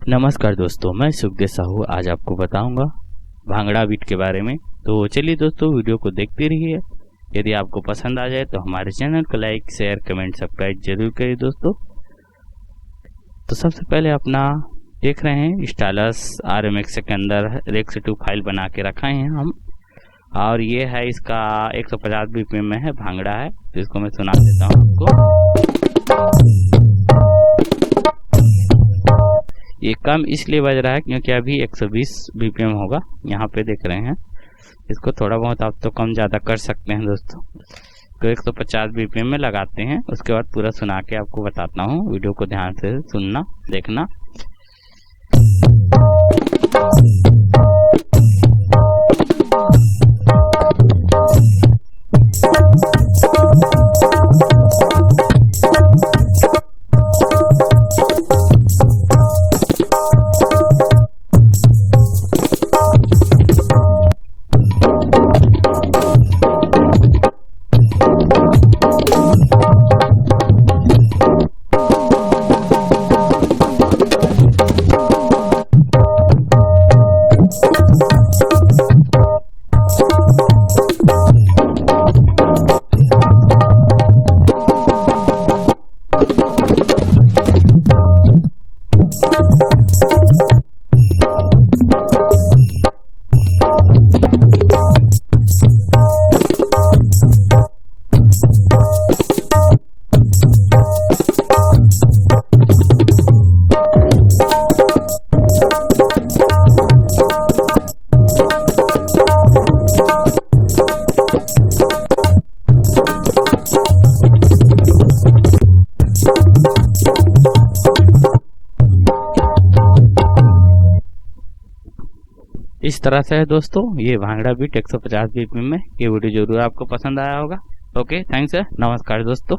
नमस्कार दोस्तों, मैं सुखदेव साहू आज आपको बताऊंगा भांगड़ा बीट के बारे में। तो चलिए दोस्तों, वीडियो को देखते रहिए। यदि आपको पसंद आ जाए तो हमारे चैनल को लाइक, शेयर, कमेंट, सब्सक्राइब जरूर करिए दोस्तों। तो सबसे पहले अपना देख रहे हैं स्टाइलस RMX के अंदर रेक्स 2 फाइल बना के रखा है हम, और ये है इसका 150 BPM में है, भांगड़ा है। तो इसको मैं सुना देता हूँ आपको। ये कम इसलिए बज रहा है क्योंकि अभी 120 BPM होगा, यहाँ पे देख रहे हैं। इसको थोड़ा बहुत आप तो कम ज़्यादा कर सकते हैं दोस्तों। तो 150 BPM में लगाते हैं, उसके बाद पूरा सुना के आपको बताता हूँ। वीडियो को ध्यान से सुनना, देखना। इस तरह से है दोस्तों ये भांगड़ा बीट 150 BPM में। ये वीडियो जरूर आपको पसंद आया होगा। ओके, थैंक्स, नमस्कार दोस्तों।